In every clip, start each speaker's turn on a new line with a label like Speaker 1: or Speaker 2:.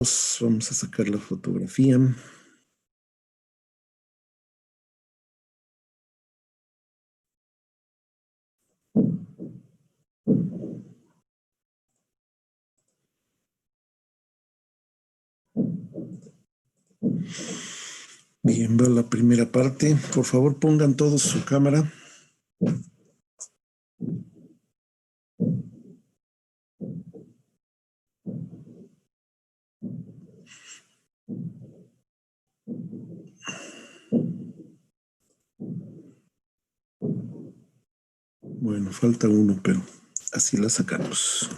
Speaker 1: Vamos a sacar la fotografía. Bien, va la primera parte. Por favor, pongan todos su cámara. Bueno, falta uno, pero así la sacamos.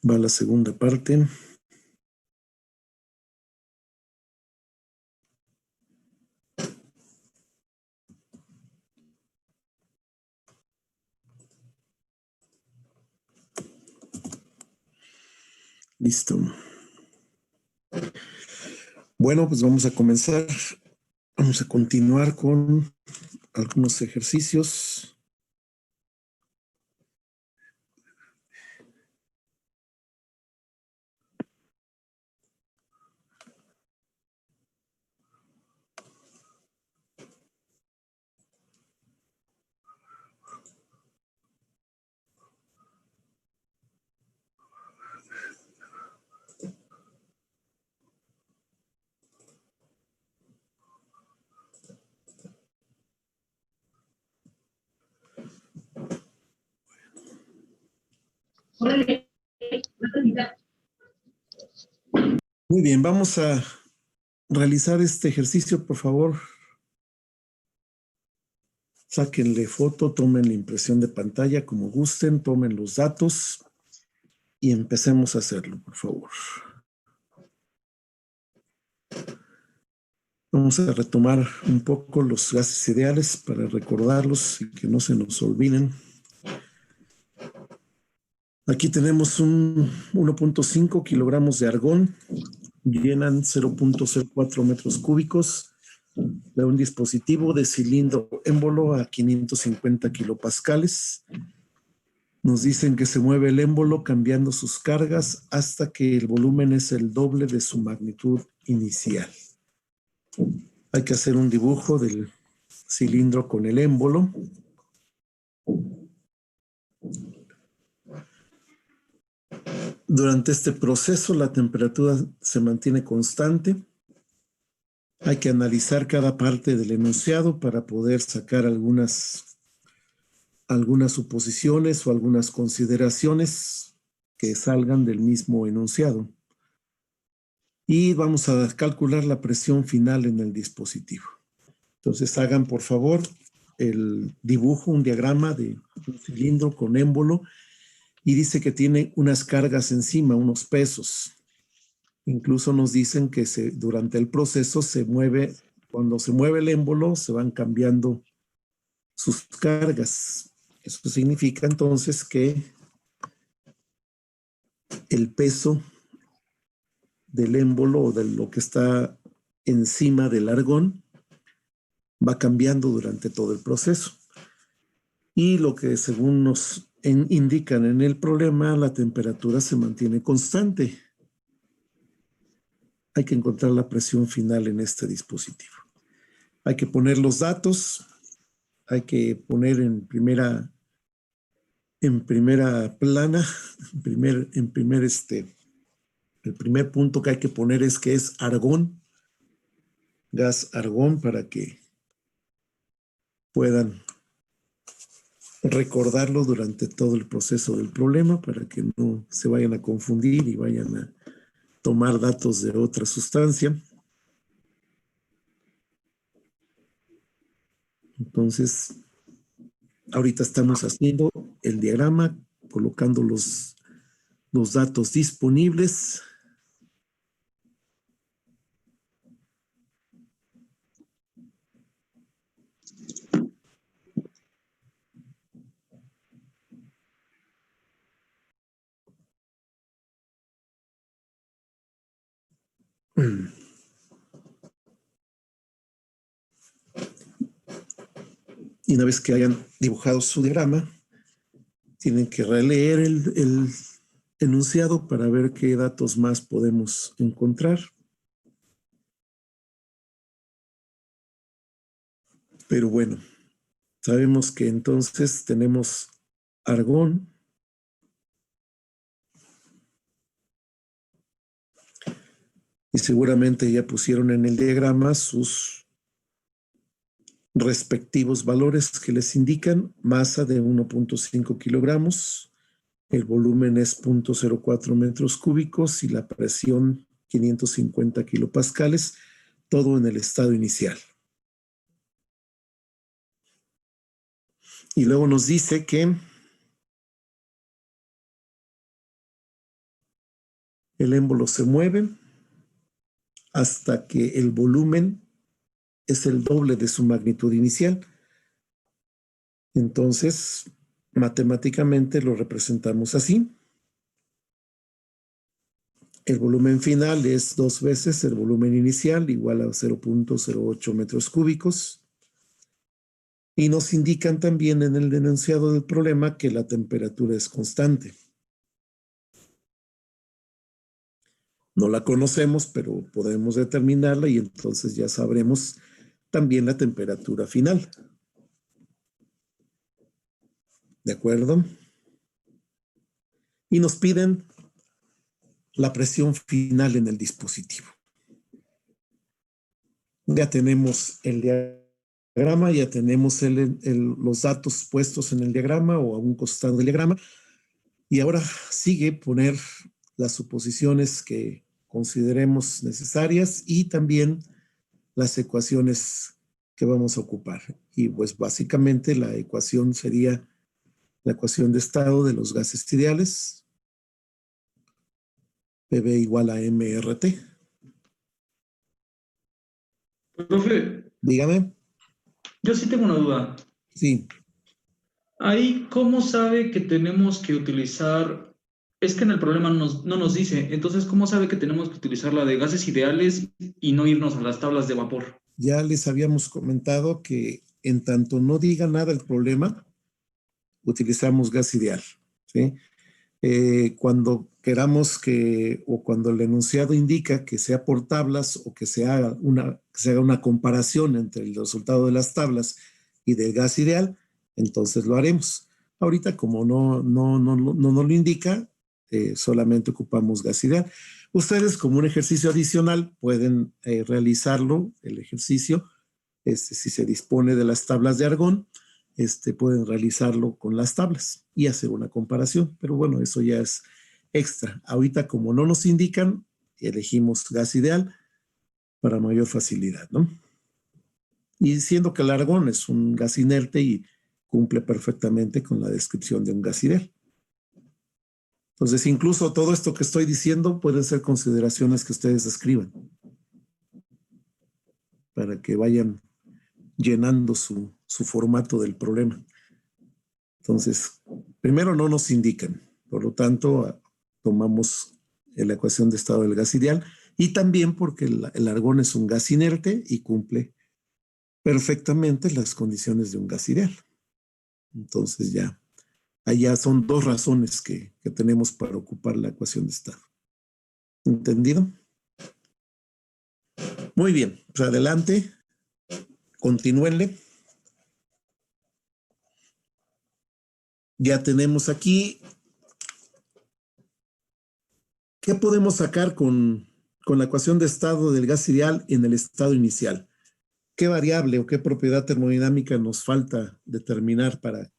Speaker 1: Va la segunda parte. Listo. Bueno, pues vamos a comenzar. Vamos a continuar con algunos ejercicios. Muy bien, vamos a realizar este ejercicio, por favor. Sáquenle foto, tomen la impresión de pantalla como gusten, tomen los datos y empecemos a hacerlo, por favor. Vamos a retomar un poco los gases ideales para recordarlos y que no se nos olviden. Aquí tenemos un 1.5 kilogramos de argón, llenan 0.04 metros cúbicos de un dispositivo de cilindro émbolo a 550 kilopascales. Nos dicen que se mueve el émbolo cambiando sus cargas hasta que el volumen es el doble de su magnitud inicial. Hay que hacer un dibujo del cilindro con el émbolo. Durante este proceso la temperatura se mantiene constante. Hay que analizar cada parte del enunciado para poder sacar algunas suposiciones o algunas consideraciones que salgan del mismo enunciado. Y vamos a calcular la presión final en el dispositivo. Entonces hagan por favor el dibujo, un diagrama de un cilindro con émbolo y dice que tiene unas cargas encima, unos pesos. Incluso nos dicen que durante el proceso cuando se mueve el émbolo, se van cambiando sus cargas. Eso significa entonces que el peso del émbolo o de lo que está encima del argón va cambiando durante todo el proceso. Y lo que según nos indican en el problema, la temperatura se mantiene constante. Hay que encontrar la presión final en este dispositivo. Hay que poner los datos, hay que poner en primera plana, el primer punto que hay que poner es que es argón, gas argón, para que puedan recordarlo durante todo el proceso del problema, para que no se vayan a confundir y vayan a tomar datos de otra sustancia. Entonces, ahorita estamos haciendo el diagrama, colocando los datos disponibles. Y una vez que hayan dibujado su diagrama, tienen que releer el enunciado para ver qué datos más podemos encontrar. Pero bueno, sabemos que entonces tenemos argón, y seguramente ya pusieron en el diagrama sus respectivos valores que les indican: masa de 1.5 kilogramos, el volumen es 0.04 metros cúbicos y la presión 550 kilopascales, todo en el estado inicial. Y luego nos dice que el émbolo se mueve hasta que el volumen es el doble de su magnitud inicial. Entonces, matemáticamente lo representamos así. El volumen final es 2 veces el volumen inicial, igual a 0.08 metros cúbicos. Y nos indican también en el enunciado del problema que la temperatura es constante. No la conocemos, pero podemos determinarla y entonces ya sabremos también la temperatura final. ¿De acuerdo? Y nos piden la presión final en el dispositivo. Ya tenemos el diagrama, ya tenemos los datos puestos en el diagrama o a un costado del diagrama. Y ahora sigue poner las suposiciones que consideremos necesarias y también las ecuaciones que vamos a ocupar. Y pues básicamente la ecuación sería la ecuación de estado de los gases ideales, PV igual a MRT.
Speaker 2: Profe,
Speaker 1: Dígame.
Speaker 2: yo sí tengo una duda.
Speaker 1: Sí.
Speaker 2: Ahí, ¿cómo sabe que tenemos que utilizar? Es que en el problema no nos dice. Entonces, ¿cómo sabe que tenemos que utilizar la de gases ideales y no irnos a las tablas de vapor?
Speaker 1: Ya les habíamos comentado que en tanto no diga nada el problema, utilizamos gas ideal, ¿sí? Cuando queramos o cuando el enunciado indica que sea por tablas o que se haga una comparación entre el resultado de las tablas y del gas ideal, entonces lo haremos. Ahorita, como no lo indica, solamente ocupamos gas ideal. Ustedes, como un ejercicio adicional, pueden realizarlo, el ejercicio, si se dispone de las tablas de argón, pueden realizarlo con las tablas y hacer una comparación. Pero bueno, eso ya es extra. Ahorita, como no nos indican, elegimos gas ideal para mayor facilidad, ¿no? Y siendo que el argón es un gas inerte y cumple perfectamente con la descripción de un gas ideal. Entonces, incluso todo esto que estoy diciendo pueden ser consideraciones que ustedes escriban para que vayan llenando su formato del problema. Entonces, primero no nos indican, por lo tanto, tomamos la ecuación de estado del gas ideal y también porque el argón es un gas inerte y cumple perfectamente las condiciones de un gas ideal. Entonces allá son dos razones que tenemos para ocupar la ecuación de estado. ¿Entendido? Muy bien, pues adelante, continúenle. Ya tenemos aquí. ¿Qué podemos sacar con la ecuación de estado del gas ideal en el estado inicial? ¿Qué variable o qué propiedad termodinámica nos falta determinar para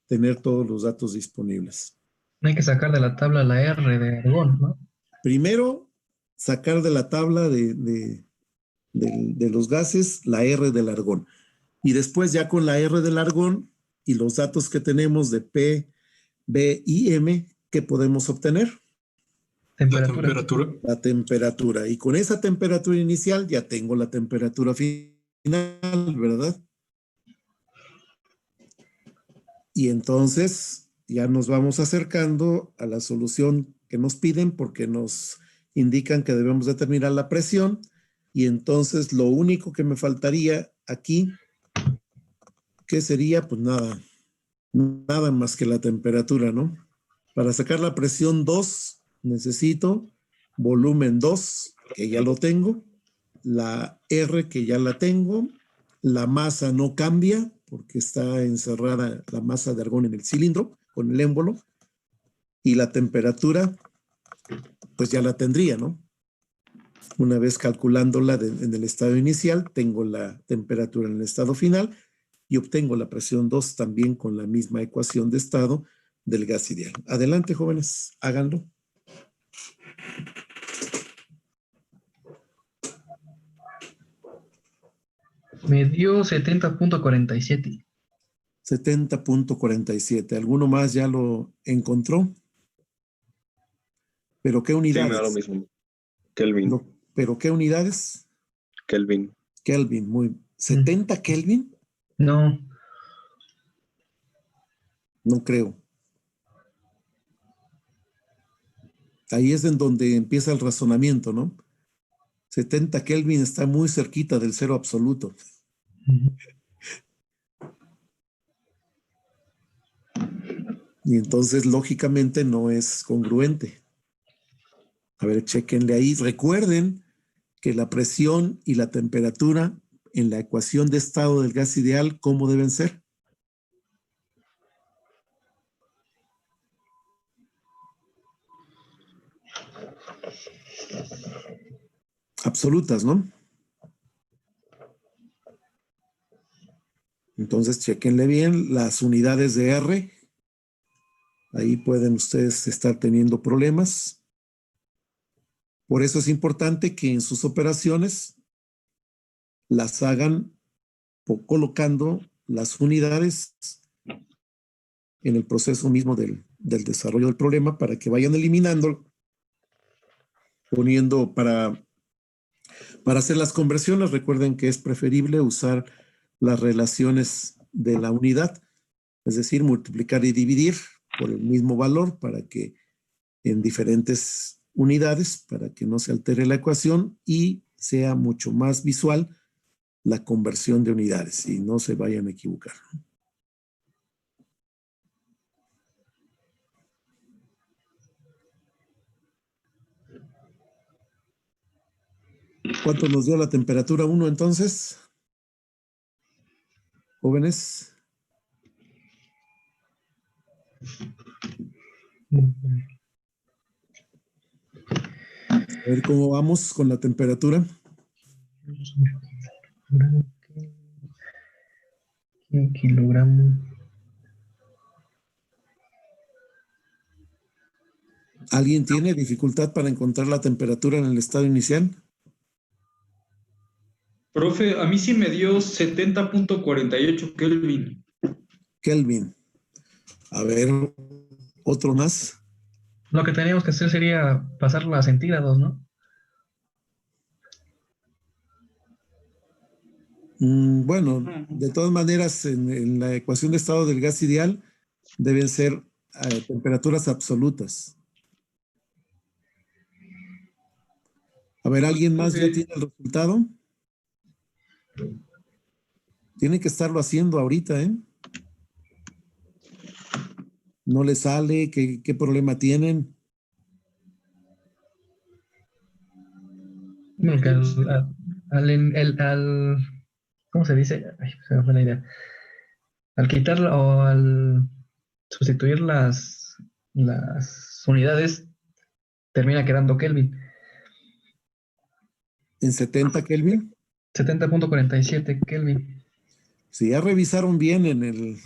Speaker 1: tener todos los datos disponibles?
Speaker 3: Hay que sacar de la tabla la R de argón, ¿no?
Speaker 1: Primero, sacar de la tabla de los gases la R del argón. Y después, ya con la R del argón y los datos que tenemos de P, B y M, ¿qué podemos obtener?
Speaker 3: Temperatura.
Speaker 1: La temperatura. Y con esa temperatura inicial ya tengo la temperatura final, ¿verdad? Y entonces ya nos vamos acercando a la solución que nos piden porque nos indican que debemos determinar la presión. Y entonces lo único que me faltaría aquí, ¿qué sería? Pues nada, nada más que la temperatura, ¿no? Para sacar la presión 2 necesito volumen 2, que ya lo tengo, la R, que ya la tengo, la masa no cambia porque está encerrada la masa de argón en el cilindro con el émbolo, y la temperatura pues ya la tendría, ¿no? Una vez calculándola en el estado inicial, tengo la temperatura en el estado final y obtengo la presión 2 también con la misma ecuación de estado del gas ideal. Adelante, jóvenes, háganlo.
Speaker 3: Me dio 70.47.
Speaker 1: 70.47. ¿Alguno más ya lo encontró? ¿Pero qué
Speaker 4: Sí, me da lo
Speaker 1: unidades?
Speaker 4: mismo. Kelvin.
Speaker 1: ¿Pero qué unidades?
Speaker 4: Kelvin.
Speaker 1: Kelvin, muy. ¿70 Kelvin?
Speaker 3: No,
Speaker 1: No creo. Ahí es en donde empieza el razonamiento, ¿no? 70 Kelvin está muy cerquita del cero absoluto. Y entonces, lógicamente, no es congruente. A ver, chéquenle ahí. Recuerden que la presión y la temperatura en la ecuación de estado del gas ideal, ¿cómo deben ser? Absolutas, ¿no? Entonces, chéquenle bien las unidades de R. Ahí pueden ustedes estar teniendo problemas. Por eso es importante que en sus operaciones las hagan colocando las unidades en el proceso mismo del desarrollo del problema para que vayan eliminando, poniendo para hacer las conversiones. Recuerden que es preferible usar las relaciones de la unidad, es decir, multiplicar y dividir por el mismo valor para que en diferentes unidades, para que no se altere la ecuación y sea mucho más visual la conversión de unidades y no se vayan a equivocar. ¿Cuánto nos dio la temperatura 1 entonces? Jóvenes. A ver cómo vamos con la temperatura.
Speaker 3: kilogramo.
Speaker 1: ¿Alguien tiene dificultad para encontrar la temperatura en el estado inicial?
Speaker 2: Profe, a mí sí me dio 70.48 Kelvin.
Speaker 1: Kelvin. A ver, otro más.
Speaker 3: Lo que teníamos que hacer sería pasarlo a centígrados, ¿no?
Speaker 1: Bueno, de todas maneras, en la ecuación de estado del gas ideal deben ser temperaturas absolutas. A ver, ¿alguien más ya tiene el resultado? Tiene que estarlo haciendo ahorita, ¿eh? ¿No le sale? ¿Qué problema tienen?
Speaker 3: Bueno, que ¿cómo se dice? Ay, se me fue la idea. Al quitarlo o al sustituir las unidades, termina quedando Kelvin.
Speaker 1: ¿En 70 Kelvin?
Speaker 3: 70.47 Kelvin.
Speaker 1: Si ya revisaron bien en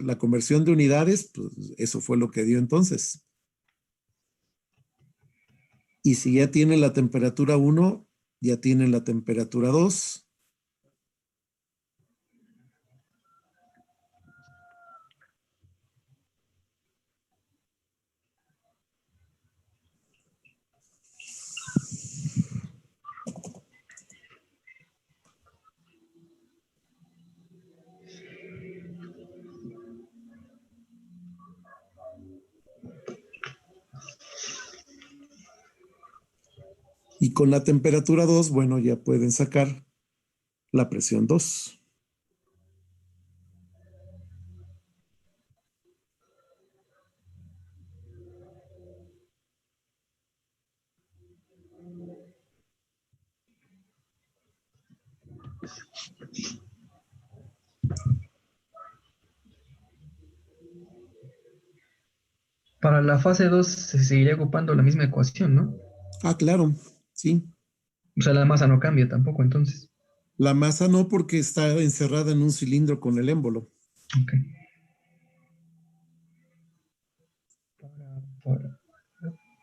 Speaker 1: la conversión de unidades, pues eso fue lo que dio entonces. Y si ya tienen la temperatura 1, ya tienen la temperatura 2. Y con la temperatura 2, bueno, ya pueden sacar la presión 2.
Speaker 3: Para la fase 2 se seguiría ocupando la misma ecuación, ¿no?
Speaker 1: Ah, claro, sí.
Speaker 3: O sea, la masa no cambia tampoco, entonces.
Speaker 1: La masa no, porque está encerrada en un cilindro con el émbolo.
Speaker 3: Ok.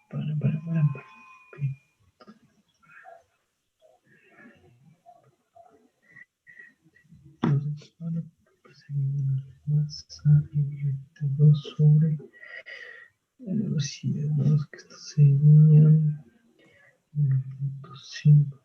Speaker 3: Para, para. Entonces, para perseguir la masa y sobre la velocidad de los que estos serían 1.5.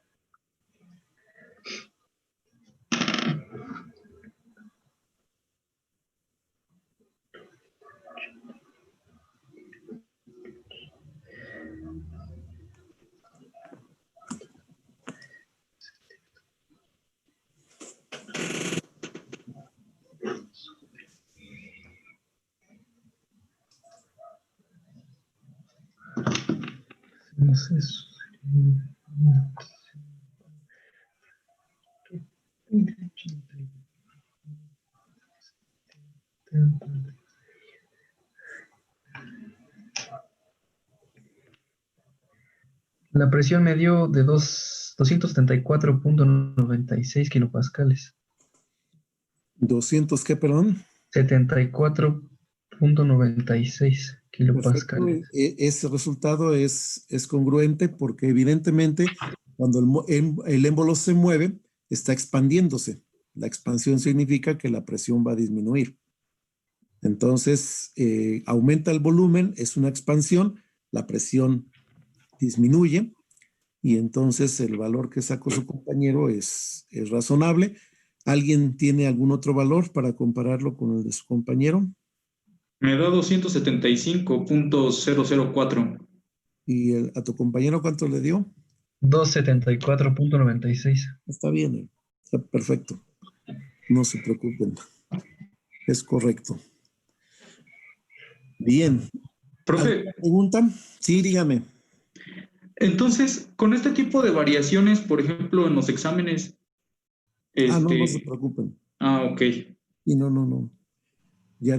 Speaker 3: Entonces, la presión me dio de 274.96 kilopascales.
Speaker 1: 200, ¿qué, perdón?
Speaker 3: 74.96
Speaker 1: Perfecto.
Speaker 3: kilopascales.
Speaker 1: Ese resultado es congruente porque evidentemente cuando el émbolo se mueve, está expandiéndose. La expansión significa que la presión va a disminuir. Entonces, aumenta el volumen, es una expansión, la presión disminuye y entonces el valor que sacó su compañero es razonable. ¿Alguien tiene algún otro valor para compararlo con el de su compañero?
Speaker 2: Me da 275.004.
Speaker 1: ¿Y a tu compañero cuánto le dio?
Speaker 3: 274.96.
Speaker 1: Está bien, está perfecto. No se preocupen, es correcto. Bien. ¿Alguna
Speaker 2: Profe,
Speaker 1: pregunta? Sí, dígame.
Speaker 2: entonces, con este tipo de variaciones, por ejemplo, en los exámenes,
Speaker 1: No se
Speaker 2: este,
Speaker 1: preocupen.
Speaker 2: ok,
Speaker 1: Y no. Ya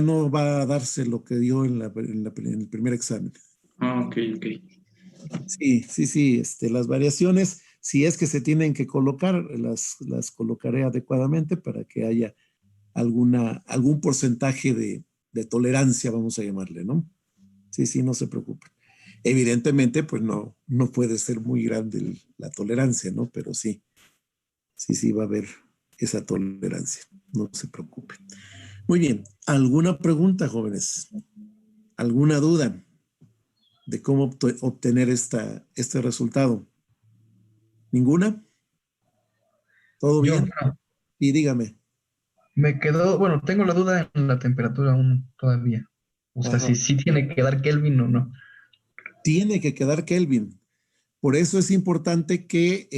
Speaker 1: no va a darse lo que dio en el primer examen.
Speaker 2: ok.
Speaker 1: Sí. Las variaciones, si es que se tienen que colocar, las colocaré adecuadamente para que haya algún porcentaje de tolerancia, vamos a llamarle, ¿no? Sí, no se preocupen. Evidentemente, pues no puede ser muy grande la tolerancia, ¿no? Pero sí va a haber esa tolerancia. No se preocupen. Muy bien. ¿Alguna pregunta, jóvenes? ¿Alguna duda de cómo obtener este resultado? ¿Ninguna? ¿Todo
Speaker 3: Yo,
Speaker 1: bien? Y dígame.
Speaker 3: me quedó, bueno, tengo la duda en la temperatura aún todavía. O sea,
Speaker 1: Ajá.
Speaker 3: si tiene que dar Kelvin o no.
Speaker 1: Tiene que quedar Kelvin. Por eso es importante que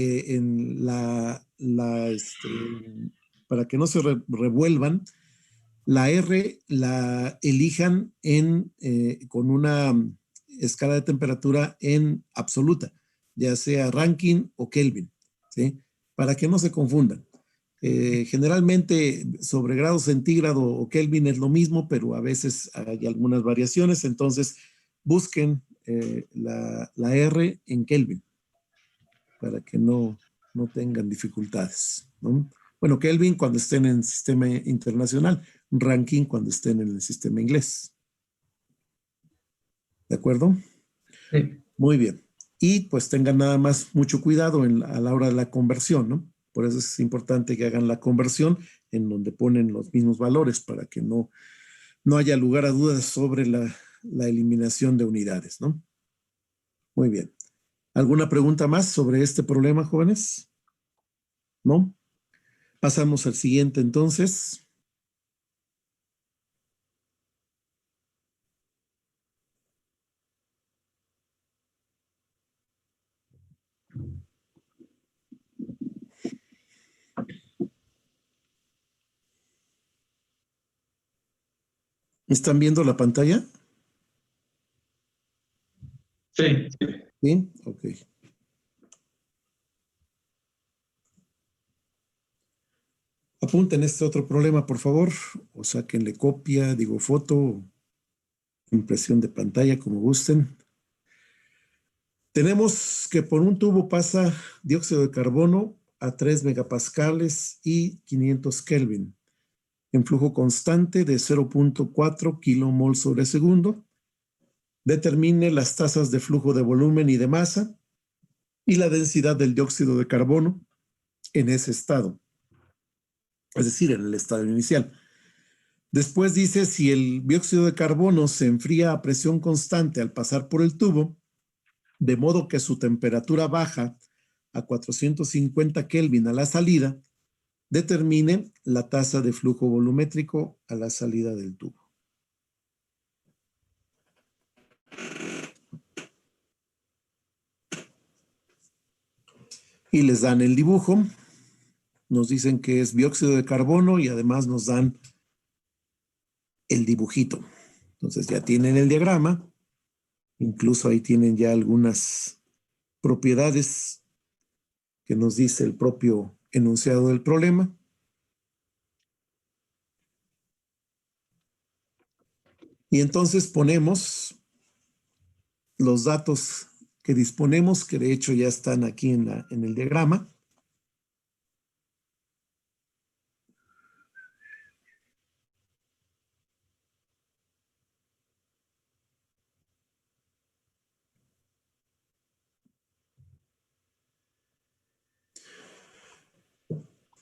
Speaker 1: para que no se revuelvan, la R la elijan con una escala de temperatura en absoluta, ya sea Rankine o Kelvin, ¿sí? Para que no se confundan. Generalmente sobre grado centígrado o Kelvin es lo mismo, pero a veces hay algunas variaciones, entonces busquen la R en Kelvin para que no tengan dificultades, ¿no? Bueno, Kelvin cuando estén en el sistema internacional, Ranking cuando estén en el sistema inglés. ¿De acuerdo?
Speaker 3: Sí.
Speaker 1: Muy bien. Y pues tengan nada más mucho cuidado a la hora de la conversión, ¿no? Por eso es importante que hagan la conversión en donde ponen los mismos valores para que no haya lugar a dudas sobre la eliminación de unidades, ¿no? Muy bien. ¿Alguna pregunta más sobre este problema, jóvenes? ¿No? Pasamos al siguiente entonces. ¿Están viendo la pantalla?
Speaker 2: Sí.
Speaker 1: Sí, ok. Apunten este otro problema, por favor, o sáquenle copia, digo foto, impresión de pantalla, como gusten. Tenemos que por un tubo pasa dióxido de carbono a 3 megapascales y 500 Kelvin en flujo constante de 0.4 kilomol sobre segundo. Determine las tasas de flujo de volumen y de masa y la densidad del dióxido de carbono en ese estado, es decir, en el estado inicial. Después dice, si el dióxido de carbono se enfría a presión constante al pasar por el tubo, de modo que su temperatura baja a 450 Kelvin a la salida, determine la tasa de flujo volumétrico a la salida del tubo. Y les dan el dibujo, nos dicen que es dióxido de carbono y además nos dan el dibujito. Entonces ya tienen el diagrama, incluso ahí tienen ya algunas propiedades que nos dice el propio enunciado del problema. Y entonces ponemos los datos que disponemos, que de hecho ya están aquí en el diagrama.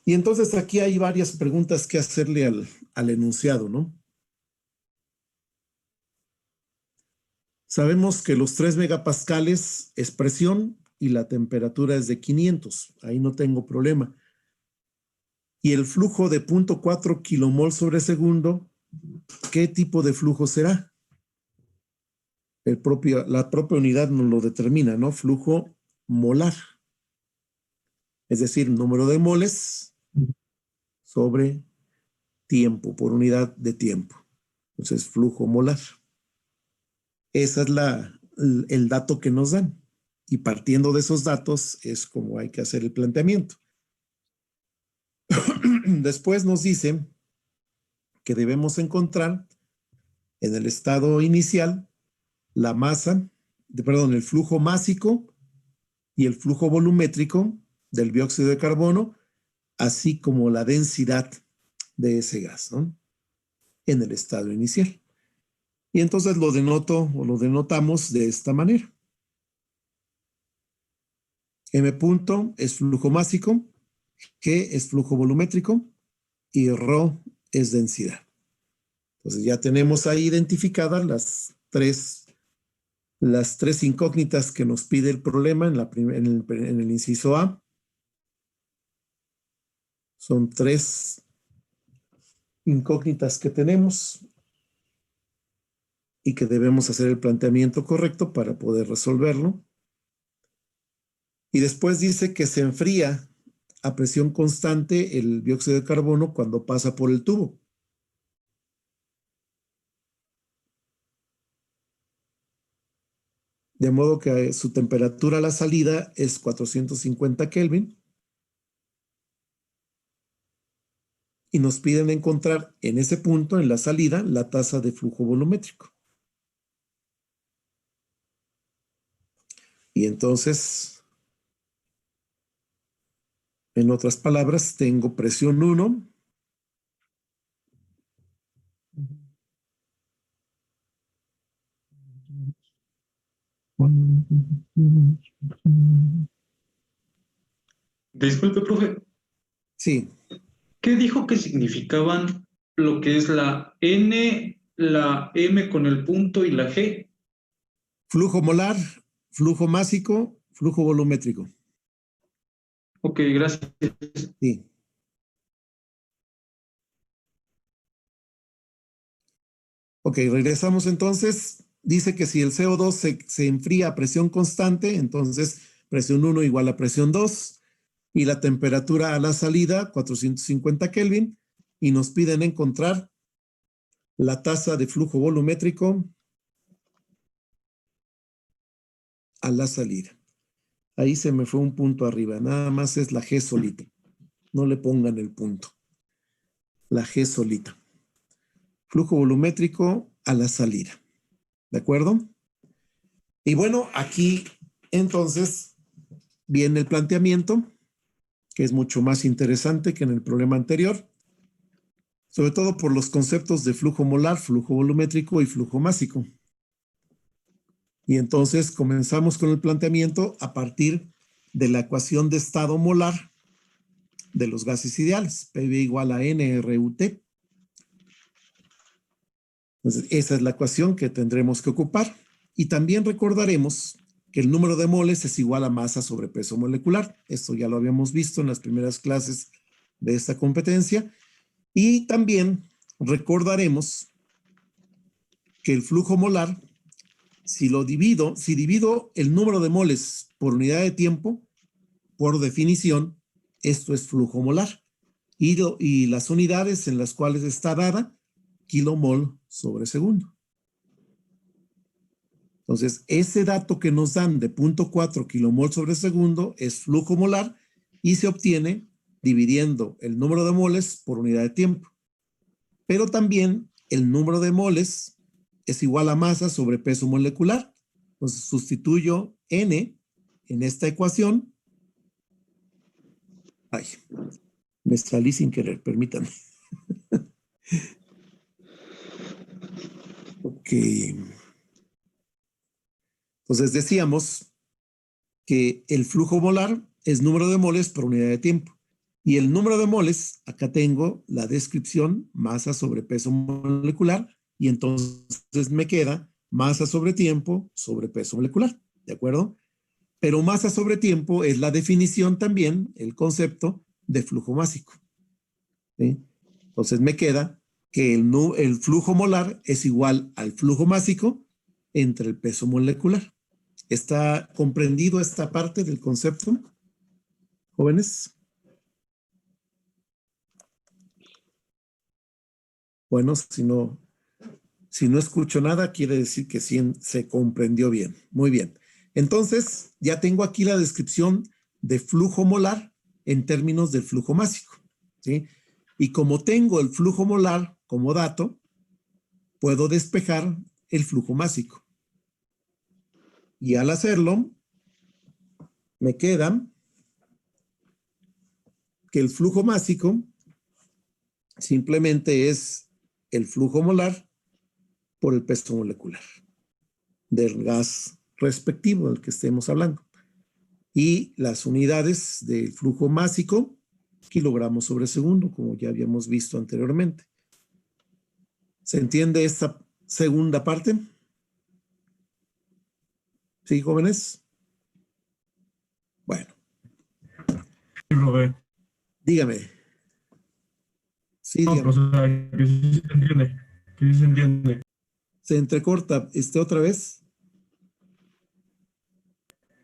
Speaker 1: Y entonces aquí hay varias preguntas que hacerle al enunciado, ¿no? Sabemos que los 3 megapascales es presión y la temperatura es de 500. Ahí no tengo problema. Y el flujo de 0.4 kilomol sobre segundo, ¿qué tipo de flujo será? La propia unidad nos lo determina, ¿no? Flujo molar. Es decir, número de moles sobre tiempo, por unidad de tiempo. Entonces, flujo molar. Ese es el dato que nos dan. Y partiendo de esos datos es como hay que hacer el planteamiento. Después nos dice que debemos encontrar en el estado inicial la masa, el flujo másico y el flujo volumétrico del dióxido de carbono, así como la densidad de ese gas, ¿no? En el estado inicial. Y entonces lo denoto o lo denotamos de esta manera. M punto es flujo másico, G es flujo volumétrico y ρ es densidad. Entonces ya tenemos ahí identificadas las tres incógnitas que nos pide el problema en el inciso A. Son 3 incógnitas que tenemos y que debemos hacer el planteamiento correcto para poder resolverlo. Y después dice que se enfría a presión constante el dióxido de carbono cuando pasa por el tubo. De modo que su temperatura a la salida es 450 Kelvin. Y nos piden encontrar en ese punto, en la salida, la tasa de flujo volumétrico. Y entonces, en otras palabras, tengo presión 1.
Speaker 2: Disculpe, profe,
Speaker 1: Sí,
Speaker 2: ¿qué dijo que significaban lo que es la N, la M con el punto y la G?
Speaker 1: flujo molar, flujo másico, flujo volumétrico.
Speaker 2: Ok, gracias.
Speaker 1: Sí. Ok, regresamos entonces. Dice que si el CO2 se enfría a presión constante, entonces presión 1 igual a presión 2 y la temperatura a la salida 450 Kelvin y nos piden encontrar la tasa de flujo volumétrico a la salida. Ahí se me fue un punto arriba, nada más es la G solita. No le pongan el punto. la G solita. Flujo volumétrico a la salida. ¿De acuerdo? Y bueno, aquí entonces viene el planteamiento, que es mucho más interesante que en el problema anterior, sobre todo por los conceptos de flujo molar, flujo volumétrico y flujo másico. Y entonces comenzamos con el planteamiento a partir de la ecuación de estado molar de los gases ideales, PV igual a NRUT. Entonces, esa es la ecuación que tendremos que ocupar. Y también recordaremos que el número de moles es igual a masa sobre peso molecular. Esto ya lo habíamos visto en las primeras clases de esta competencia. Y también recordaremos que el flujo molar, si divido el número de moles por unidad de tiempo, por definición, esto es flujo molar. Y las unidades en las cuales está dada, kilomol sobre segundo. Entonces, ese dato que nos dan de 0.4 kilomol sobre segundo es flujo molar y se obtiene dividiendo el número de moles por unidad de tiempo. Pero también el número de moles es igual a masa sobre peso molecular. Entonces, sustituyo N en esta ecuación. Ay, me salí sin querer, permítanme. Ok. Entonces decíamos que el flujo molar es número de moles por unidad de tiempo. Y el número de moles, acá tengo la descripción, masa sobre peso molecular, y entonces me queda masa sobre tiempo sobre peso molecular, ¿de acuerdo? Pero masa sobre tiempo es la definición también, el concepto de flujo másico. ¿Sí? Entonces me queda que el flujo molar es igual al flujo másico entre el peso molecular. ¿Está comprendido esta parte del concepto, jóvenes? Bueno, si no escucho nada, quiere decir que sí se comprendió bien. Muy bien. Entonces, ya tengo aquí la descripción de flujo molar en términos del flujo másico, ¿sí? Y como tengo el flujo molar como dato, puedo despejar el flujo másico. Y al hacerlo, me queda que el flujo másico simplemente es el flujo molar por el peso molecular del gas respectivo del que estemos hablando. Y las unidades del flujo másico, kilogramos sobre segundo, como ya habíamos visto anteriormente. ¿Se entiende esta segunda parte? ¿Sí, jóvenes? Bueno. Dígame. Sí,
Speaker 5: No,
Speaker 1: dígame.
Speaker 5: pero, o sea, que sí se entiende, que sí se entiende.
Speaker 1: Se entrecorta otra vez.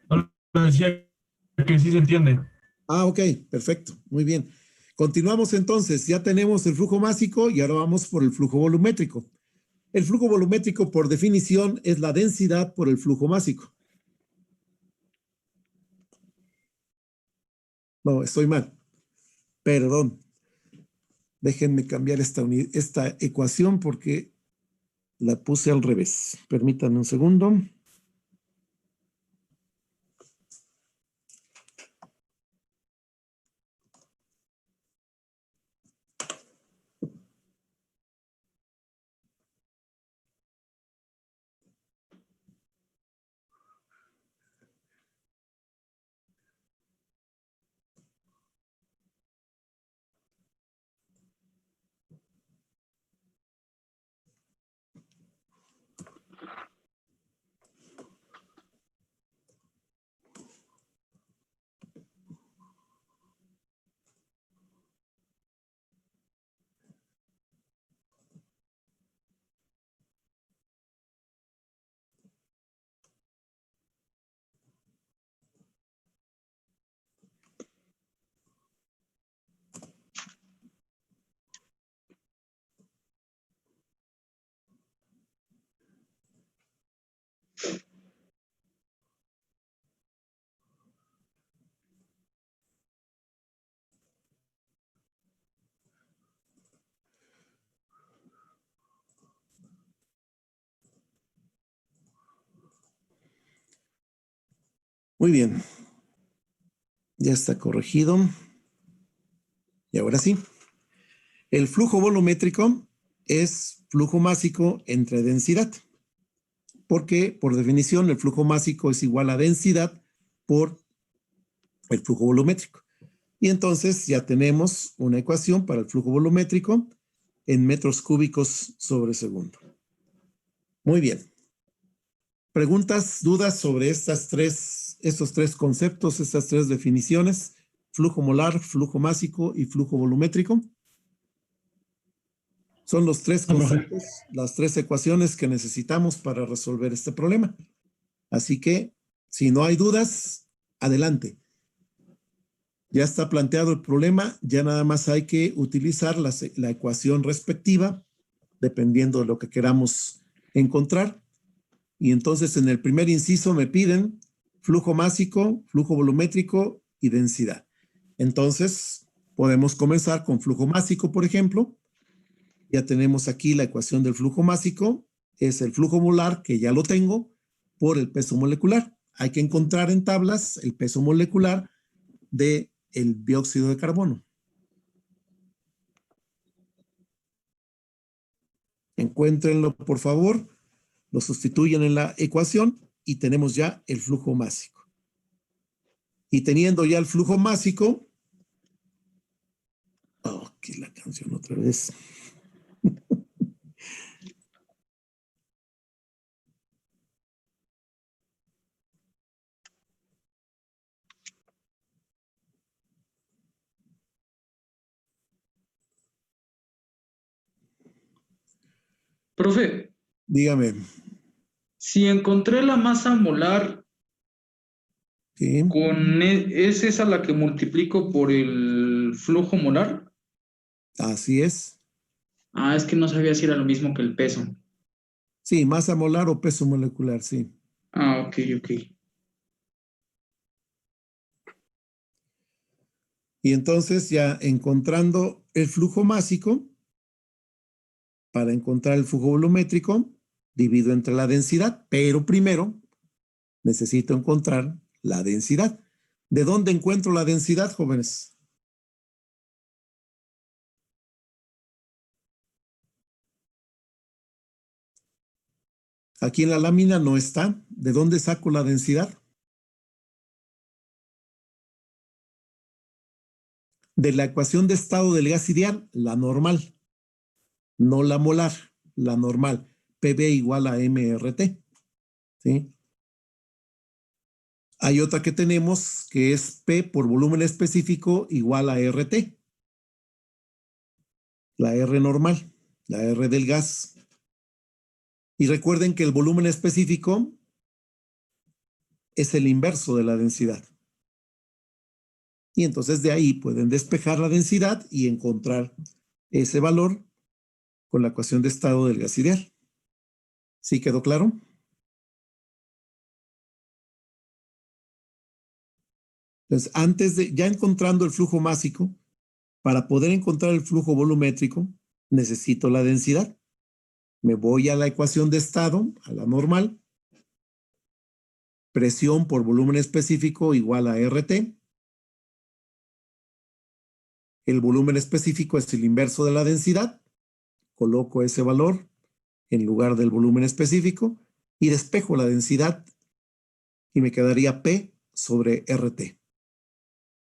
Speaker 5: No, le decía que sí se entiende.
Speaker 1: Ah, ok, perfecto, muy bien. Continuamos entonces, ya tenemos el flujo másico y ahora vamos por el flujo volumétrico. El flujo volumétrico, por definición, es la densidad por el flujo másico. No, estoy mal. Perdón. Déjenme cambiar esta ecuación porque la puse al revés. Permítanme un segundo. Muy bien. Ya está corregido. Y ahora sí. El flujo volumétrico es flujo másico entre densidad. Porque, por definición, el flujo másico es igual a densidad por el flujo volumétrico. Y entonces ya tenemos una ecuación para el flujo volumétrico en metros cúbicos sobre segundo. Muy bien. ¿Preguntas, dudas sobre estos tres conceptos, estas tres definiciones? Flujo molar, flujo másico y flujo volumétrico. Son los tres
Speaker 3: No, profe.
Speaker 1: conceptos, las tres ecuaciones que necesitamos para resolver este problema. Así que, si no hay dudas, adelante. Ya está planteado el problema, ya nada más hay que utilizar la ecuación respectiva, dependiendo de lo que queramos encontrar. Y entonces en el primer inciso me piden flujo másico, flujo volumétrico y densidad. Entonces podemos comenzar con flujo másico, por ejemplo. Ya tenemos aquí la ecuación del flujo másico, es el flujo molar, que ya lo tengo, por el peso molecular. Hay que encontrar en tablas el peso molecular del dióxido de carbono. Encuéntrenlo, por favor. Lo sustituyen en la ecuación y tenemos ya el flujo másico. Y teniendo ya el flujo másico, aquí la canción otra vez.
Speaker 2: Profe,
Speaker 1: Dígame.
Speaker 2: si encontré la masa molar,
Speaker 1: ¿Sí?
Speaker 2: ¿es esa la que multiplico por el flujo molar?
Speaker 1: Así es.
Speaker 2: Ah, es que no sabía si era lo mismo que el peso.
Speaker 1: Sí, masa molar o peso molecular, sí.
Speaker 2: Ah, ok, ok.
Speaker 1: Y entonces ya encontrando el flujo másico, para encontrar el flujo volumétrico, divido entre la densidad, pero primero necesito encontrar la densidad. ¿De dónde encuentro la densidad, jóvenes? Aquí en la lámina no está. ¿De dónde saco la densidad? De la ecuación de estado del gas ideal, la normal, no la molar, la normal. PV igual a MRT. ¿Sí? Hay otra que tenemos que es P por volumen específico igual a RT. La R normal, la R del gas. Y recuerden que el volumen específico es el inverso de la densidad. Y entonces de ahí pueden despejar la densidad y encontrar ese valor con la ecuación de estado del gas ideal. ¿Sí quedó claro? Entonces, ya encontrando el flujo másico, para poder encontrar el flujo volumétrico, necesito la densidad. Me voy a la ecuación de estado, a la normal. Presión por volumen específico igual a RT. El volumen específico es el inverso de la densidad. Coloco ese valor en lugar del volumen específico y despejo la densidad y me quedaría P sobre RT.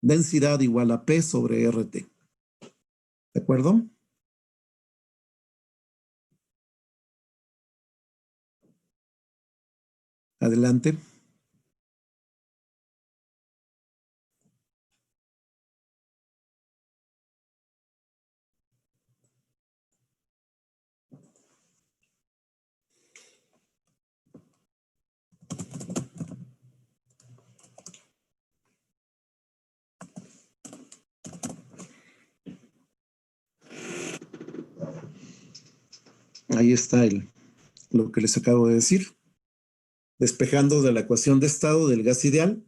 Speaker 1: Densidad igual a P sobre RT. ¿De acuerdo? Adelante. Ahí está lo que les acabo de decir. Despejando de la ecuación de estado del gas ideal,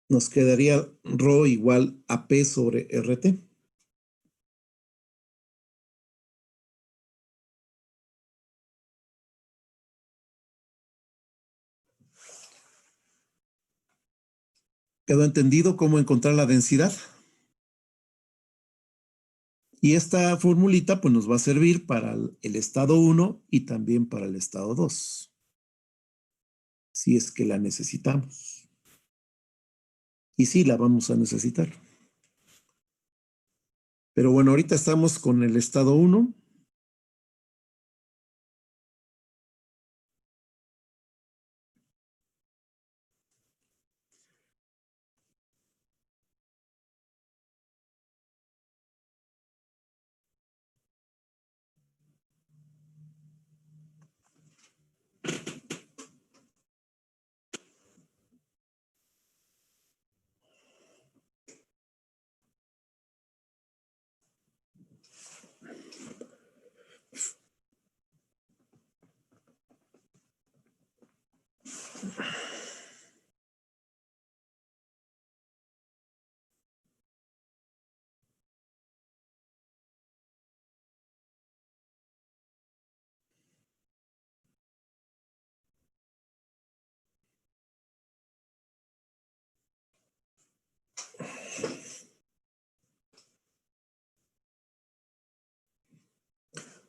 Speaker 1: nos quedaría ρ igual a P sobre RT. ¿Quedó entendido cómo encontrar la densidad? Y esta formulita pues nos va a servir para el estado 1 y también para el estado 2, si es que la necesitamos. Y sí, la vamos a necesitar. Pero bueno, ahorita estamos con el estado 1.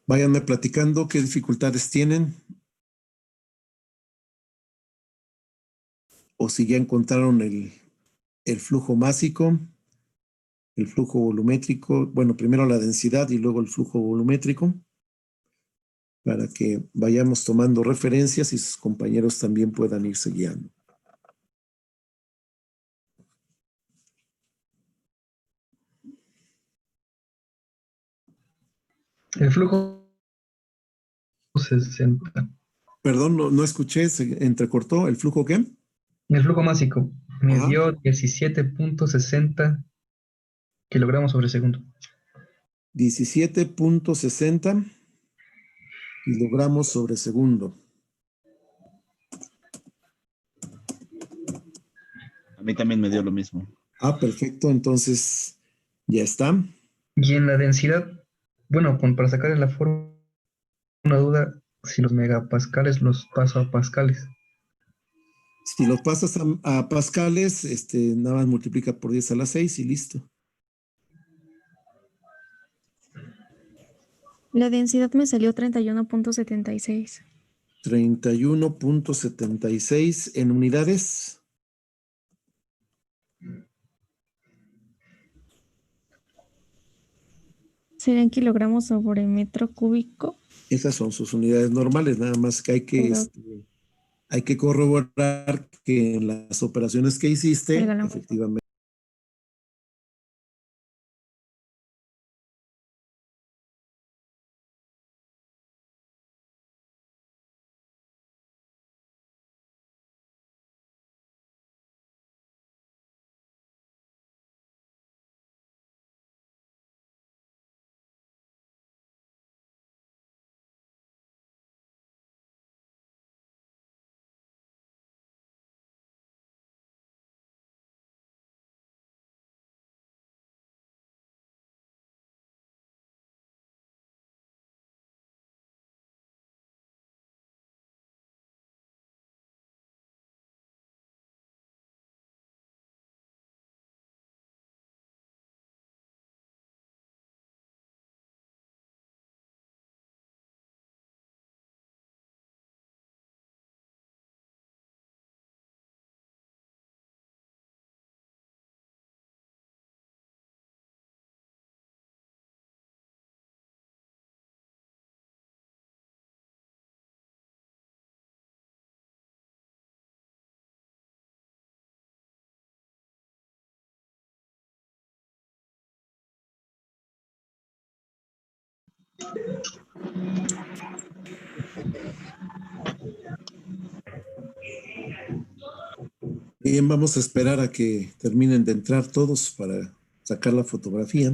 Speaker 1: Váyanme platicando qué dificultades tienen o si ya encontraron el flujo másico, el flujo volumétrico, bueno, primero la densidad y luego el flujo volumétrico, para que vayamos tomando referencias y sus compañeros también puedan irse guiando.
Speaker 3: El flujo 60.
Speaker 1: Perdón, no escuché, se entrecortó. ¿El flujo qué?
Speaker 3: El flujo másico me
Speaker 1: Ajá.
Speaker 3: dio 17.60 kilogramos sobre segundo.
Speaker 1: 17.60 kilogramos sobre segundo.
Speaker 6: A mí también me dio lo mismo.
Speaker 1: Ah, perfecto. Entonces, ya está.
Speaker 3: Y en la densidad, bueno, para sacar en la fórmula una duda, si los megapascales los paso a pascales.
Speaker 1: Si los pasas a pascales, nada más multiplica por 10 a la 6 y listo.
Speaker 7: La densidad me salió 31.76.
Speaker 1: 31.76 en unidades.
Speaker 7: ¿Serían kilogramos sobre metro cúbico?
Speaker 1: Esas son sus unidades normales, nada más que hay que corroborar que en las operaciones que hiciste,
Speaker 7: El galón.
Speaker 1: efectivamente. Bien, vamos a esperar a que terminen de entrar todos para sacar la fotografía.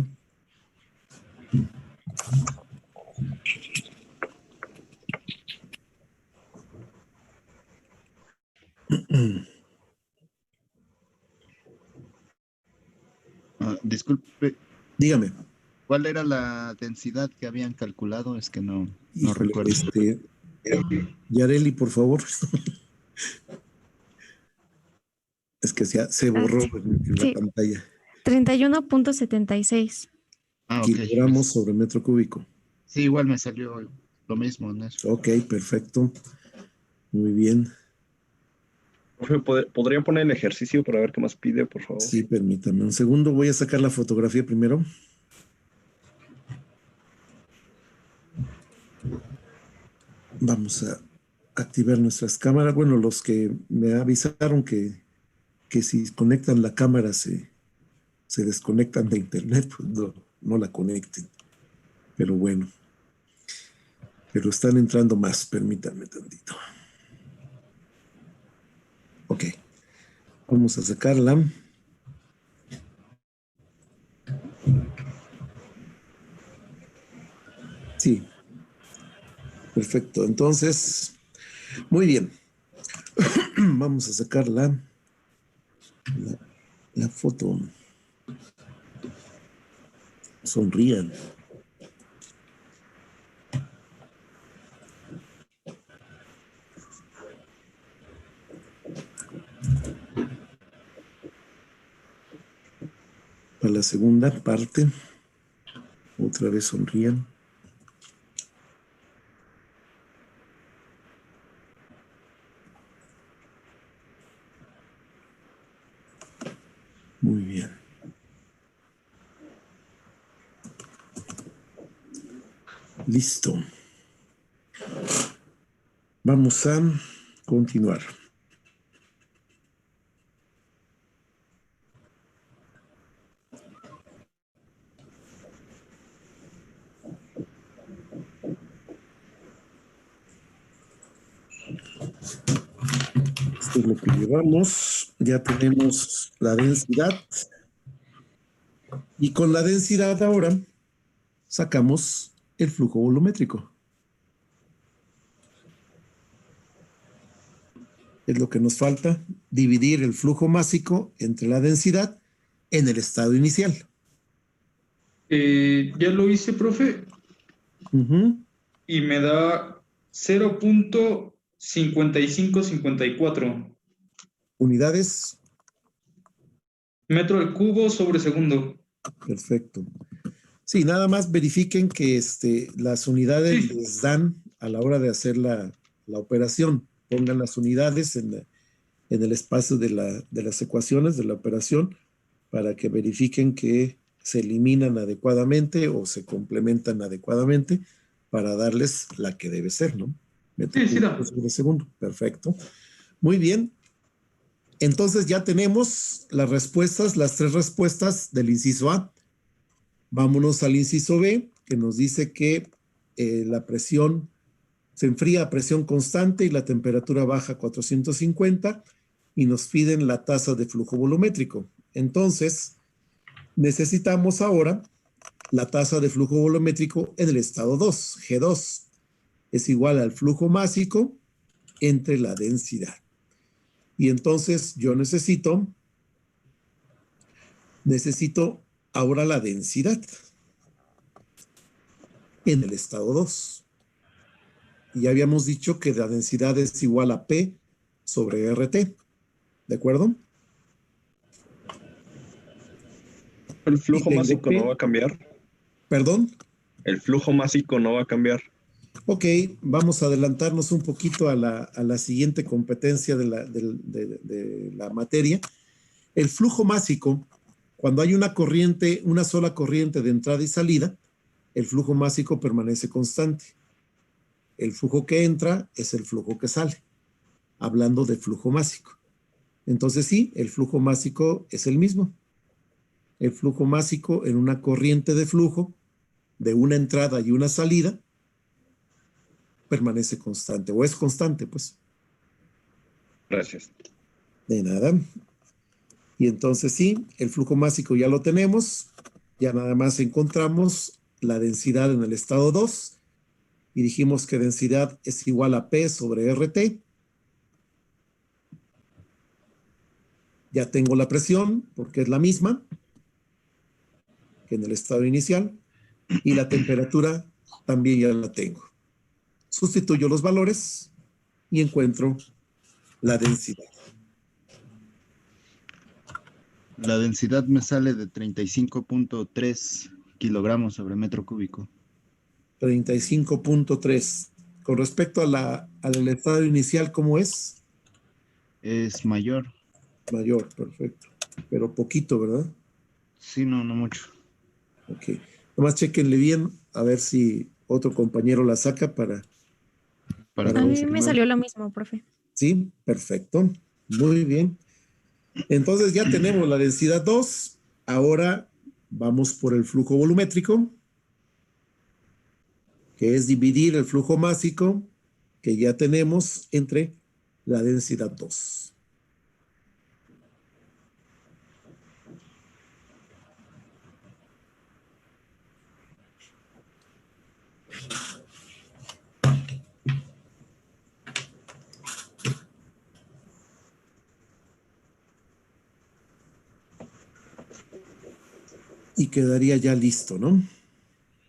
Speaker 6: Disculpe,
Speaker 1: Dígame.
Speaker 6: ¿cuál era la densidad que habían calculado? Es que no
Speaker 1: Híjole,
Speaker 6: recuerdo.
Speaker 1: Yareli, por favor. Es que se borró en la
Speaker 7: Sí.
Speaker 1: pantalla.
Speaker 7: 31.76.
Speaker 6: Ah, ok.
Speaker 1: Kilogramos sobre metro cúbico.
Speaker 6: Sí, igual me salió lo mismo en eso.
Speaker 1: Ok, perfecto. Muy bien.
Speaker 4: Profe, ¿podría poner el ejercicio para ver qué más pide, por favor?
Speaker 1: Sí, permítame un segundo. Voy a sacar la fotografía primero. Vamos a activar nuestras cámaras. Bueno, los que me avisaron que si conectan la cámara se desconectan de internet, pues no la conecten. Pero bueno. Pero están entrando más. Permítanme tantito. Ok. Vamos a sacarla. Sí. Perfecto. Entonces, muy bien. Vamos a sacar la foto. Sonrían. Para la segunda parte, otra vez sonrían. Muy bien. Listo. Vamos a continuar. Esto es lo que llevamos. Ya tenemos la densidad. Y con la densidad ahora sacamos el flujo volumétrico. Es lo que nos falta, dividir el flujo másico entre la densidad en el estado inicial.
Speaker 2: Ya lo hice, profe,
Speaker 1: Ujú.
Speaker 2: y me da 0.5554
Speaker 1: Unidades.
Speaker 2: metro al cubo sobre segundo.
Speaker 1: Perfecto. Sí, nada más verifiquen que las unidades
Speaker 2: Sí.
Speaker 1: les dan a la hora de hacer la operación. Pongan las unidades en el espacio de las ecuaciones de la operación para que verifiquen que se eliminan adecuadamente o se complementan adecuadamente para darles la que debe ser, ¿no? Metro
Speaker 2: Sí,
Speaker 1: cúbico
Speaker 2: da.
Speaker 1: sobre segundo. Perfecto. Muy bien. Entonces ya tenemos las respuestas, las 3 respuestas del inciso A. Vámonos al inciso B, que nos dice que la presión se enfría a presión constante y la temperatura baja a 450 y nos piden la tasa de flujo volumétrico. Entonces, necesitamos ahora la tasa de flujo volumétrico en el estado 2, G2. Es igual al flujo másico entre la densidad. Y entonces yo necesito ahora la densidad en el estado 2. Y ya habíamos dicho que la densidad es igual a P sobre RT. ¿De acuerdo?
Speaker 4: ¿El flujo
Speaker 1: Y tengo
Speaker 4: másico no va a cambiar?
Speaker 1: ¿Perdón?
Speaker 4: El flujo másico no va a cambiar.
Speaker 1: Ok, vamos a adelantarnos un poquito a la siguiente competencia de la materia. El flujo másico, cuando hay una sola corriente de entrada y salida, el flujo másico permanece constante. El flujo que entra es el flujo que sale, hablando de flujo másico. Entonces sí, el flujo másico es el mismo. El flujo másico en una corriente de flujo de una entrada y una salida permanece constante, o es constante, pues.
Speaker 4: Gracias.
Speaker 1: De nada. Y entonces sí, el flujo másico ya lo tenemos, ya nada más encontramos la densidad en el estado 2 y dijimos que densidad es igual a P sobre RT. Ya tengo la presión porque es la misma que en el estado inicial y la temperatura también ya la tengo. Sustituyo los valores y encuentro la densidad.
Speaker 6: La densidad me sale de 35.3 kilogramos sobre metro cúbico.
Speaker 1: 35.3. Con respecto al estado inicial, ¿cómo es?
Speaker 6: Es mayor.
Speaker 1: Mayor, perfecto. Pero poquito, ¿verdad?
Speaker 6: Sí, no mucho.
Speaker 1: Ok. Nomás chequenle bien a ver si otro compañero la saca para
Speaker 6: Para
Speaker 7: A mí me
Speaker 6: confirmar.
Speaker 7: salió lo mismo, profe.
Speaker 1: Sí, perfecto. Muy bien. Entonces ya tenemos la densidad 2. Ahora vamos por el flujo volumétrico, que es dividir el flujo másico que ya tenemos entre la densidad 2. Y quedaría ya listo, ¿no?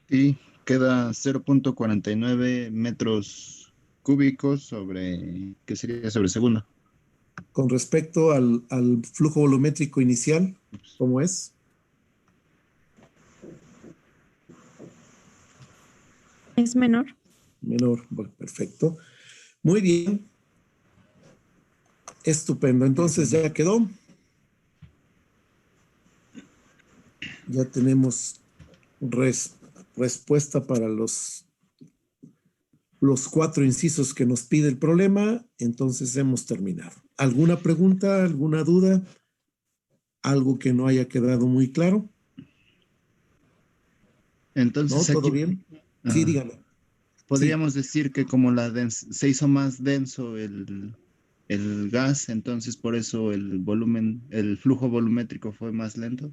Speaker 6: Y queda 0.49 metros cúbicos sobre, ¿qué sería? Sobre segundo.
Speaker 1: Con respecto al flujo volumétrico inicial, ¿cómo es?
Speaker 7: Es menor.
Speaker 1: Menor. Bueno, perfecto. Muy bien. Estupendo. Entonces ya quedó. Ya tenemos respuesta para los 4 incisos que nos pide el problema. Entonces hemos terminado. ¿Alguna pregunta? ¿Alguna duda? ¿Algo que no haya quedado muy claro? ¿No?
Speaker 6: Entonces
Speaker 1: ¿Todo
Speaker 6: aquí
Speaker 1: bien? Sí, dígame. Sí,
Speaker 6: podríamos decir que como se hizo más denso el gas, entonces por eso el volumen, el flujo volumétrico fue más lento.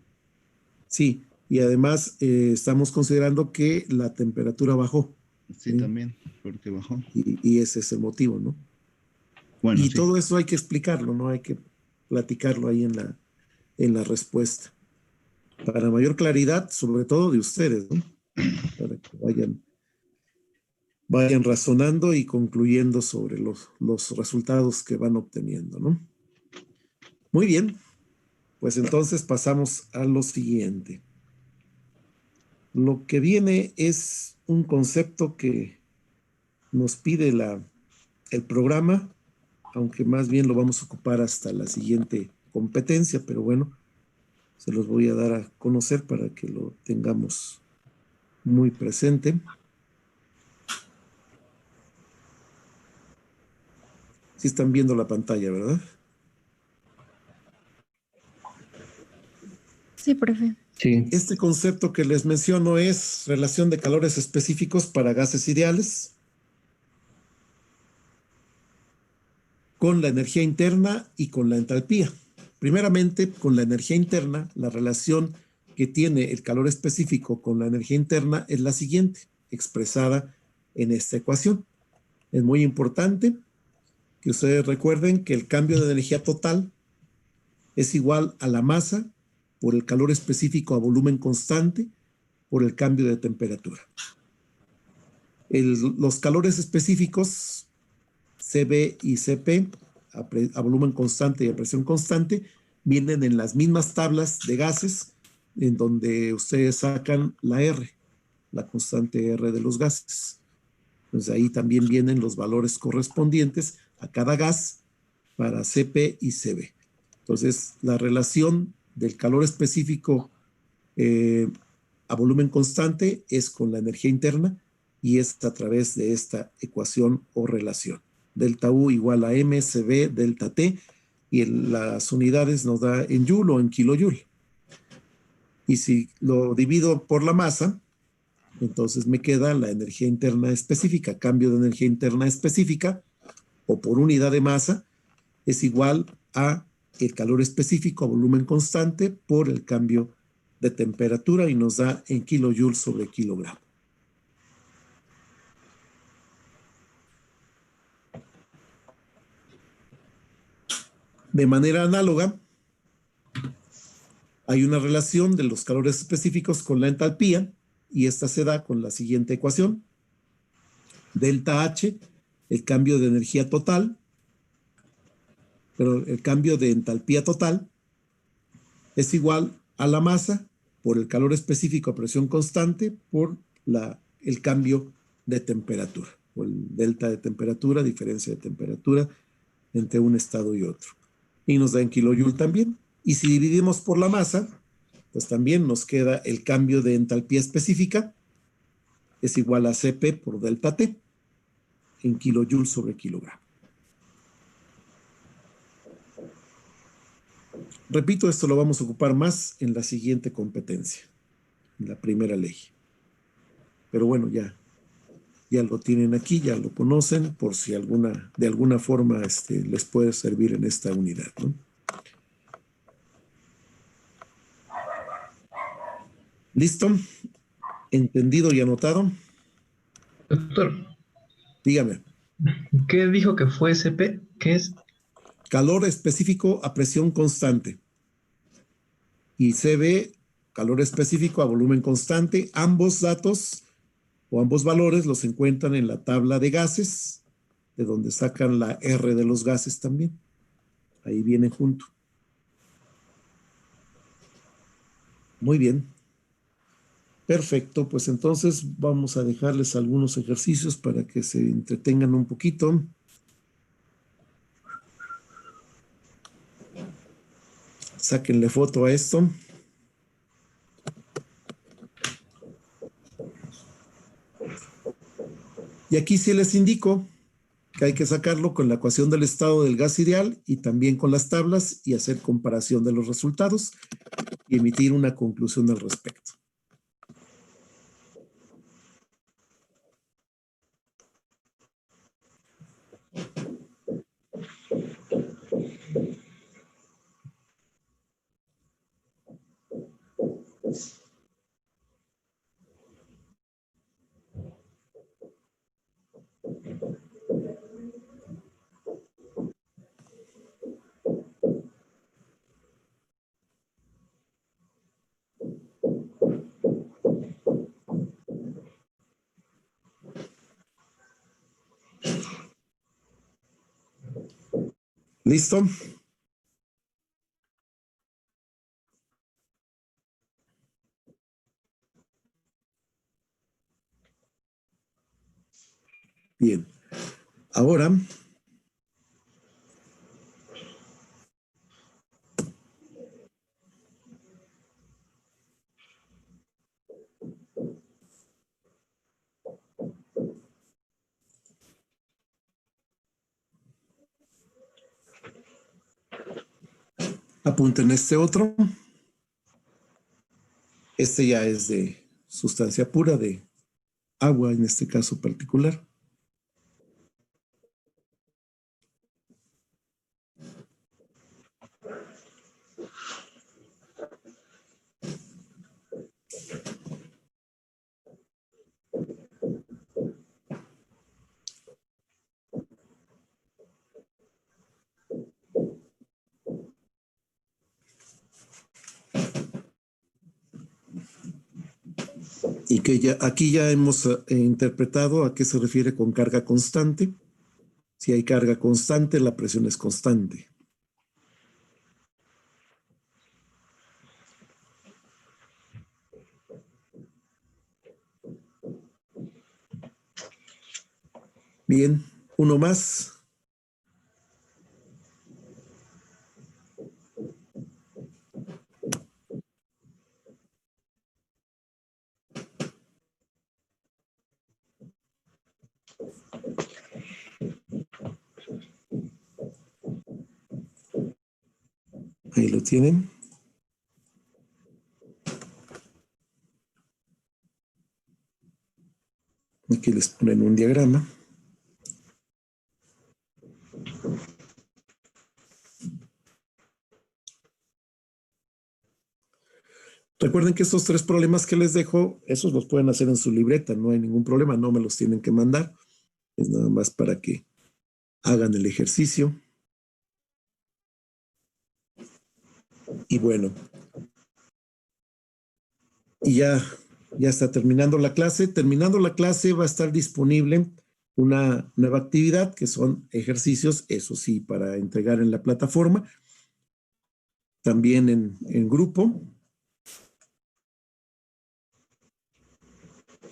Speaker 1: sí. Y además estamos considerando que la temperatura bajó.
Speaker 6: Sí,
Speaker 1: ¿Sí?
Speaker 6: también, porque bajó.
Speaker 1: Y ese es el motivo, ¿no?
Speaker 6: Bueno,
Speaker 1: Y
Speaker 6: sí.
Speaker 1: todo eso hay que explicarlo, ¿no? Hay que platicarlo ahí en la respuesta. Para mayor claridad, sobre todo de ustedes, ¿no? Para que vayan razonando y concluyendo sobre los resultados que van obteniendo, ¿no? Muy bien, pues entonces pasamos a lo siguiente. Lo que viene es un concepto que nos pide el programa, aunque más bien lo vamos a ocupar hasta la siguiente competencia, pero bueno, se los voy a dar a conocer para que lo tengamos muy presente. Sí están viendo la pantalla, ¿verdad?
Speaker 7: Sí, profe.
Speaker 3: Sí.
Speaker 1: Este concepto que les menciono es relación de calores específicos para gases ideales con la energía interna y con la entalpía. Primeramente, con la energía interna, la relación que tiene el calor específico con la energía interna es la siguiente, expresada en esta ecuación. Es muy importante que ustedes recuerden que el cambio de energía total es igual a la masa por el calor específico a volumen constante por el cambio de temperatura. Los calores específicos CB y CP a volumen constante y a presión constante vienen en las mismas tablas de gases en donde ustedes sacan la R, la constante R de los gases. Entonces ahí también vienen los valores correspondientes a cada gas para CP y CB. Entonces la relación del calor específico a volumen constante es con la energía interna y es a través de esta ecuación o relación. Delta U igual a MCB delta T y las unidades nos da en Joule o en kilojoule. Y si lo divido por la masa, entonces me queda la energía interna específica. Cambio de energía interna específica o por unidad de masa es igual a el calor específico a volumen constante por el cambio de temperatura y nos da en kilojoules sobre kilogramo. De manera análoga, hay una relación de los calores específicos con la entalpía y esta se da con la siguiente ecuación. Delta H, el cambio de energía total, pero el cambio de entalpía total es igual a la masa por el calor específico a presión constante por el cambio de temperatura, o el delta de temperatura, diferencia de temperatura entre un estado y otro. Y nos da en kilojoule también. Y si dividimos por la masa, pues también nos queda el cambio de entalpía específica, es igual a Cp por delta T, en kilojoule sobre kilogramo. Repito, esto lo vamos a ocupar más en la siguiente competencia, en la primera ley. Pero bueno, ya lo tienen aquí, ya lo conocen, por si de alguna forma les puede servir en esta unidad, ¿no? ¿Listo? ¿Entendido y anotado?
Speaker 3: Doctor,
Speaker 1: Dígame.
Speaker 3: ¿qué dijo que fue SP? ¿Qué es?
Speaker 1: Calor específico a presión constante. Y CB, calor específico a volumen constante. Ambos datos o ambos valores los encuentran en la tabla de gases, de donde sacan la R de los gases también. Ahí viene junto. Muy bien. Perfecto, pues entonces vamos a dejarles algunos ejercicios para que se entretengan un poquito. Sáquenle foto a esto. Y aquí sí les indico que hay que sacarlo con la ecuación del estado del gas ideal y también con las tablas y hacer comparación de los resultados y emitir una conclusión al respecto. ¿Listo? Bien. Ahora apunten este otro. Este ya es de sustancia pura, de agua en este caso particular. Y que aquí ya hemos interpretado a qué se refiere con carga constante. Si hay carga constante, la presión es constante. Bien, uno más. Ahí lo tienen. Aquí les ponen un diagrama. Recuerden que estos tres problemas que les dejo, esos los pueden hacer en su libreta, no hay ningún problema, no me los tienen que mandar. Es nada más para que hagan el ejercicio. Y bueno, y ya está terminando la clase. Terminando la clase va a estar disponible una nueva actividad que son ejercicios, eso sí, para entregar en la plataforma. también en grupo,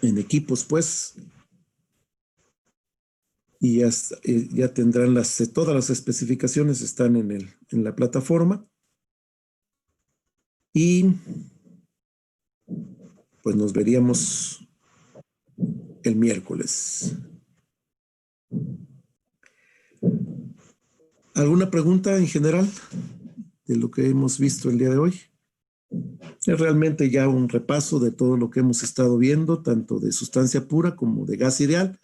Speaker 1: en equipos, pues, y ya tendrán todas las especificaciones están en la plataforma. Y pues nos veríamos el miércoles. ¿Alguna pregunta en general de lo que hemos visto el día de hoy? Es realmente ya un repaso de todo lo que hemos estado viendo, tanto de sustancia pura como de gas ideal.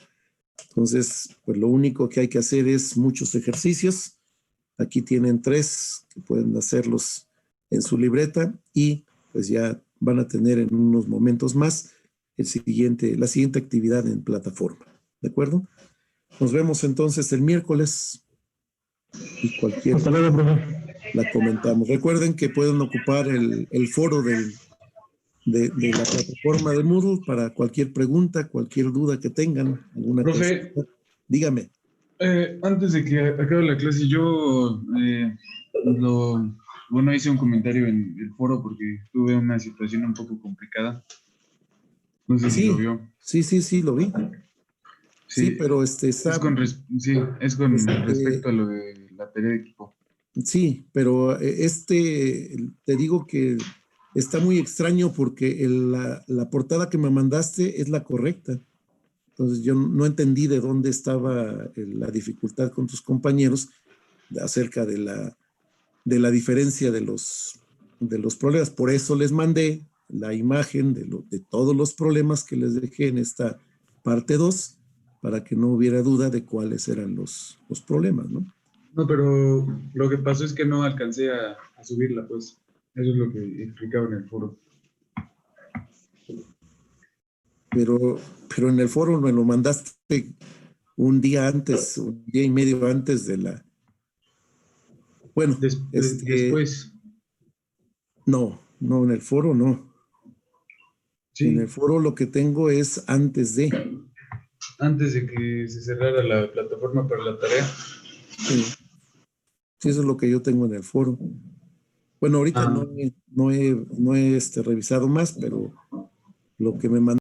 Speaker 1: Entonces, pues lo único que hay que hacer es muchos ejercicios. Aquí tienen 3 que pueden hacerlos en su libreta y pues ya van a tener en unos momentos más la siguiente actividad en plataforma. ¿De acuerdo? Nos vemos entonces el miércoles y cualquier
Speaker 5: Hasta luego, profe.
Speaker 1: la comentamos. Recuerden que pueden ocupar el foro de la plataforma de Moodle para cualquier pregunta, cualquier duda que tengan. Alguna
Speaker 8: Profe,
Speaker 1: cosa. Dígame.
Speaker 8: antes de que acabe la clase, yo hice un comentario en el foro porque tuve una situación un poco complicada. No sé si lo vio.
Speaker 1: Sí, lo vi. Sí, pero
Speaker 8: es con respecto a lo de la tarea de equipo.
Speaker 1: Sí, pero te digo que está muy extraño porque la portada que me mandaste es la correcta. Entonces yo no entendí de dónde estaba la dificultad con tus compañeros acerca de la diferencia de los problemas. Por eso les mandé la imagen de todos los problemas que les dejé en esta parte 2 para que no hubiera duda de cuáles eran los problemas, ¿no?
Speaker 8: No, pero lo que pasó es que no alcancé a subirla, pues. Eso es lo que explicaba en el foro.
Speaker 1: Pero en el foro me lo mandaste un día antes, un día y medio antes de la... Bueno,
Speaker 8: después.
Speaker 1: No, en el foro no.
Speaker 8: Sí.
Speaker 1: En el foro lo que tengo es antes de...
Speaker 8: Antes de que se cerrara la plataforma para la tarea.
Speaker 1: Sí, eso es lo que yo tengo en el foro. Bueno, ahorita no he revisado más, pero lo que me mandaste